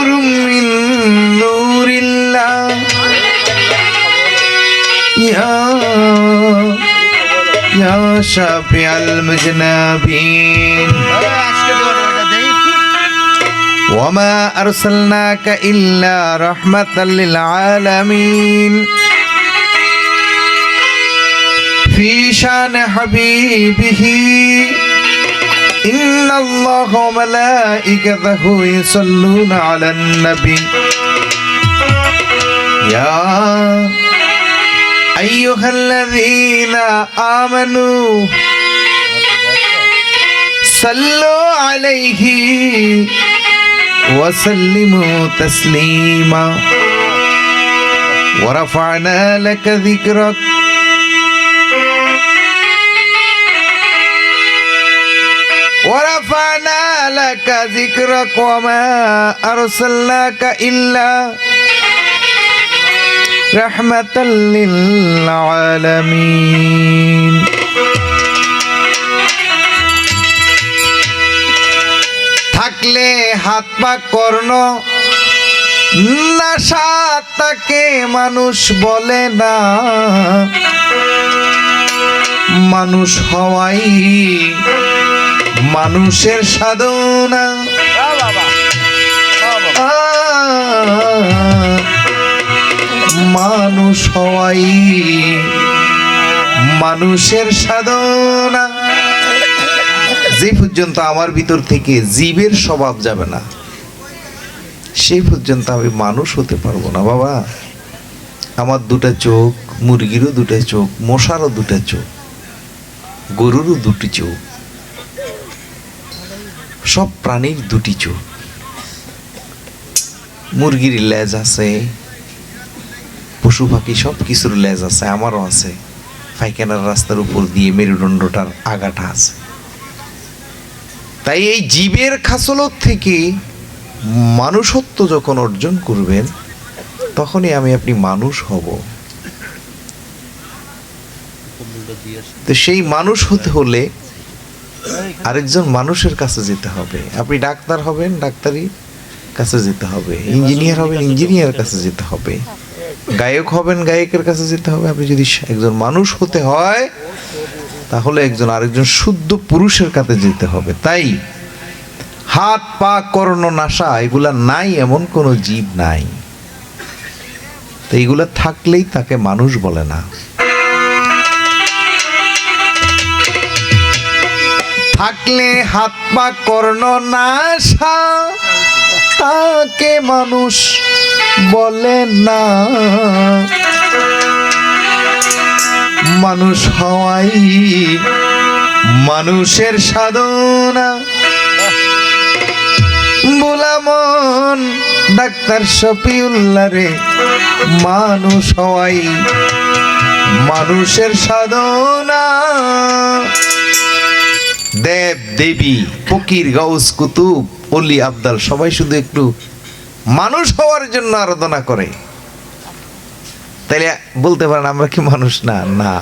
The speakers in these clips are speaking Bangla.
নূরুম মিন নূরিল্লাহ ইয়া শাফিআল মুজনাবিন ওয়া মা আরসালনাকা ইল্লা রাহমাতাল লিল আলামিন ফি শান হাবিবিহি ইন্নাল্লাহা ওয়া মালাইকাতাহু ইউসাল্লুনা আলান নবী ইয়া আইয়ুহাল্লাযীনা আমানু সাল্লু আলাইহি ওয়া সাল্লিমু তাসলিমা ওয়া রাফা'না লাকা যিকরাক ورفعنا لك ذكرك وما أرسلناك إلا رحمة للعالمين থাকলে হাত পা কর্ণ নাশা তাকে মানুষ বলে না মানুষ হওয়াই মানুষের সাধনা মানুষ হওয়াই মানুষের সাধনা। যে পর্যন্ত আমার ভিতর থেকে জীবের স্বভাব যাবে না সেই পর্যন্ত আমি মানুষ হতে পারবো না বাবা। আমার দুটা চোখ, মুরগিরও দুটা চোখ, মশারও দুটা চোখ, গরুরও দুটি চোখ, সব প্রাণীর দুটি চোখ। মুরগির লেজ আছে, পশু পাখি সব কিছুর লেজ আছে, আমারও আছে। পায়খানার রাস্তার উপর দিয়ে মেরুদণ্ডটার আগাটা আছে। তাই এই জীবের খাসলত থেকে মানুষত্ব যখন অর্জন করবেন তখনই আমি আপনি মানুষ হব। তো সেই মানুষ হতে হলে আরেকজন মানুষের কাছে যেতে হবে। আপনি ডাক্তার হবেন, ডাক্তারি কাছে যেতে হবে। ইঞ্জিনিয়ার হবেন, ইঞ্জিনিয়ার কাছে যেতে হবে। গায়ক হবেন, গায়কের কাছে যেতে হবে। আপনি যদি একজন মানুষ হতে হয় তাহলে একজন আরেকজন শুদ্ধ পুরুষের কাছে যেতে হবে। তাই হাত পা কর্ণ নাশা এগুলা নাই এমন কোন জীব নাই। তো এইগুলা থাকলেই তাকে মানুষ বলে না। থাকলে হাত পা কর্ণ নাশা তাকে মানুষ বলে না মানুষ হওয়াই মানুষের সাধনা। বুলামন ডাক্তার শফিউল্লাহ রে মানুষ হওয়াই মানুষের সাধনা। দেব দেবী ফকির গাউস কুতুব অলি আবদাল সবাই শুধু একটু মানুষ হওয়ার জন্য আরাধনা করে। তাইলে বলতে পারেন আমরা কি মানুষ না? না,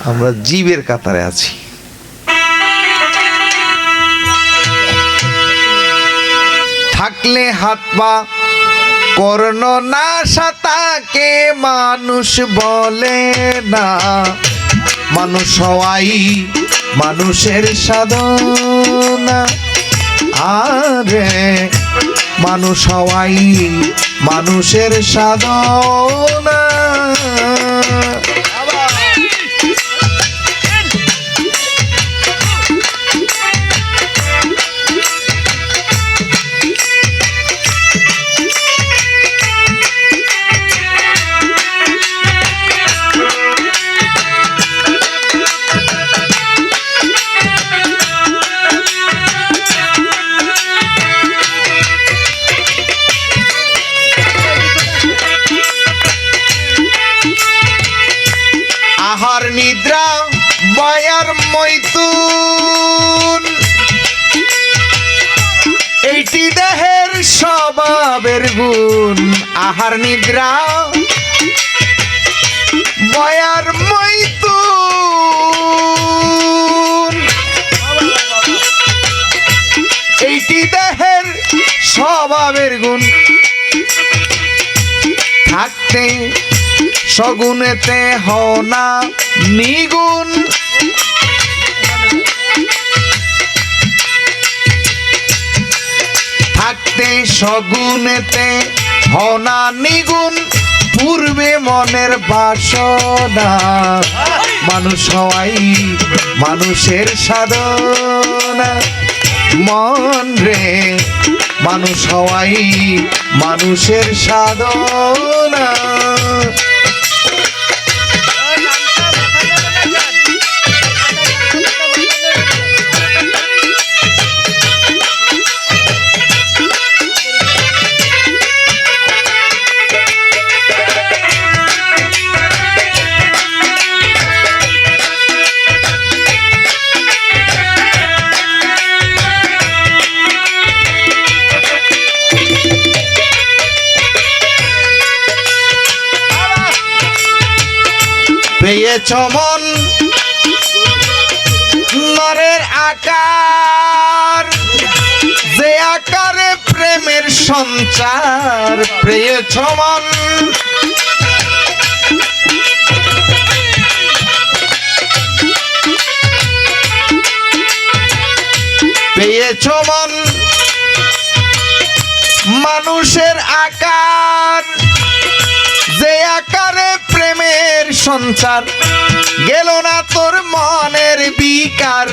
আমরা জীবের কাতারে আছি। থাকলে হাত পা কর্ণ নাশা তাকে মানুষ বলে না মানুষ হওয়াই মানুষের সাধনা। আরে মানুষ হওয়াই মানুষের সাধনা। আহার নিদ্রা বয়ার মৈতুন এইটি দেহের স্বভাবের গুণ। আহার নিদ্রা বয়ার মৈতুন এইটি দেহের স্বভাবের গুণ থাকতে সগুণেতে হও না নিগুণ। থাকতে সগুণেতে হও না নিগুণ, পূর্বে মনের বাসনা মানুষ হওয়াই মানুষের সাধনা। মন রে মানুষ হওয়াই মানুষের সাধনা। পেয়েছ মন নরের আকার, যে আকারে প্রেমের সঞ্চার। পেয়েছ মন পেয়েছ মন মানুষের আকার, যে আকারে প্রেমের সঞ্চার। গেল না তোর মনের বিকার,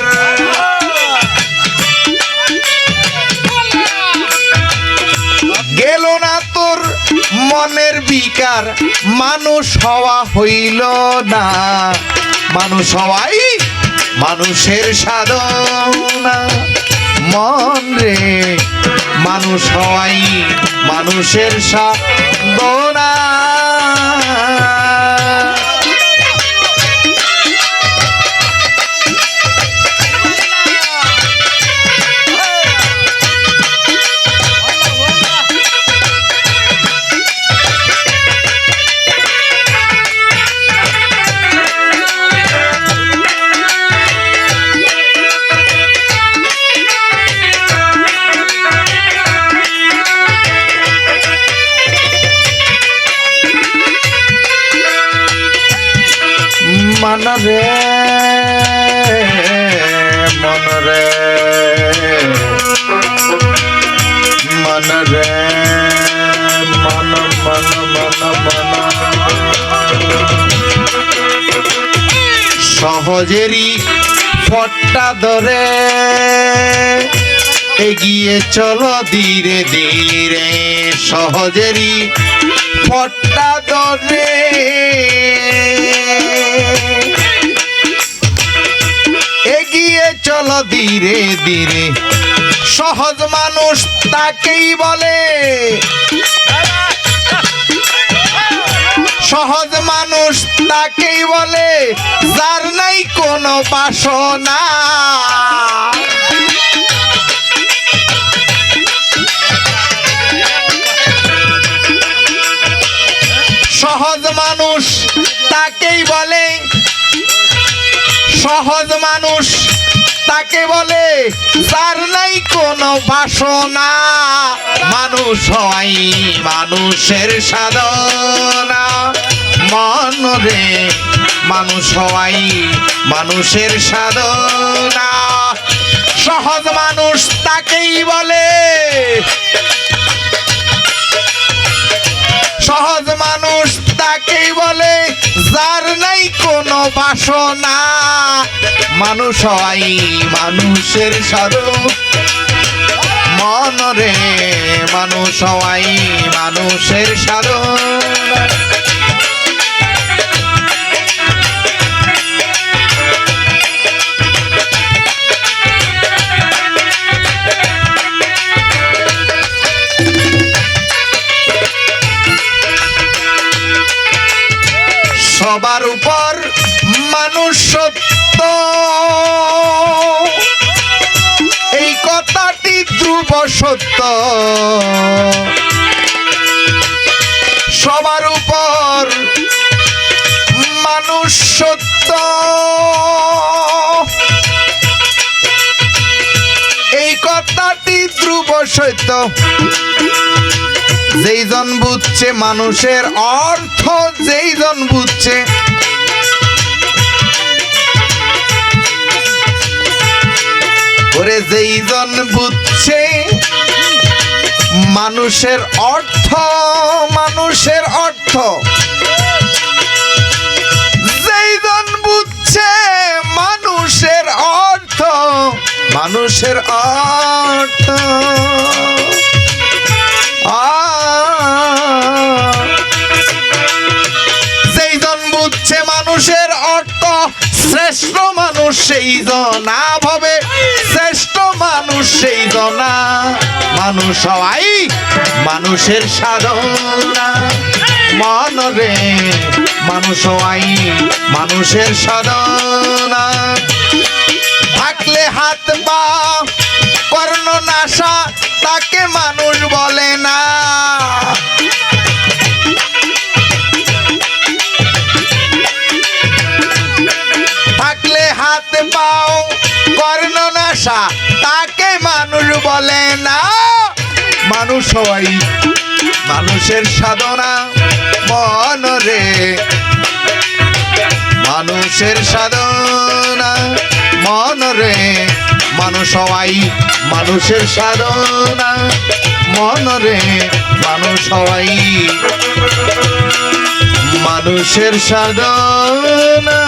গেল না তোর মনের বিকার। মানুষ হওয়া হইল না, মানুষ হওয়াই মানুষের সাধনা। মন রে মানুষ হওয়াই মানুষের সাধনা। মন রে মন রে মন রে মন মন মন মন। সহজেরই ফটটা ধরে এগিয়ে চলো ধীরে ধীরে। সহজেরই ফটটা ধরে এগিয়ে চলো ধীরে ধীরে। সহজ মানুষ তাকেই বলে, সহজ মানুষ তাকেই বলে যার নাই কোনো বাসনা। সহজ মানুষ তাকেই বলে, সহজ মানুষ তাকে বলে যার নাই কোনো বাসনা। মানুষ হয় মানুষের সাধনা। মন রে মানুষ হয় মানুষের সাধনা। সহজ মানুষ তাকেই বলে, সহজ মানুষ তাকেই বলে যার নাই কোনো বাসনা। মানুষ হয় মানুষের সাধনা। মন রে মানুষ হয় মানুষের সাধনা। সবার উপর মানুষ সত্য, এই কথাটি ধ্রুব সত্য। সবার উপর মানুষ সত্য, এই কথাটি ধ্রুব সত্য। যেই জন বুঝছে মানুষের অর্থ, যেই জন বুঝছে ওরে, যেই জন বুঝছে মানুষের অর্থ, মানুষের অর্থ, যেই জন বুঝছে মানুষের অর্থ, মানুষের অর্থ, যেই জন বুঝছে মানুষের অর্থ, শ্রেষ্ঠ মানুষ সেই জনা ভবে, শ্রেষ্ঠ মানুষ সেই জনা। মানুষ হওয়াই মানুষের সাধনা, মনরে মানুষ হওয়াই মানুষের সাধনা। থাকলে হাত পা কর্ণ নাশা, তাকে মানুষ বলে না। থাকলে হাত পাও কর্ণ নাশা, তাকে মানুষ বলে না। মানুষ হওয়াই মানুষের সাধনা, মনরে মানুষের সাধনা, মনরে মানুষ হওয়াই মানুষের সাধনা, মনরে মানুষ হওয়াই মানুষের সাধনা।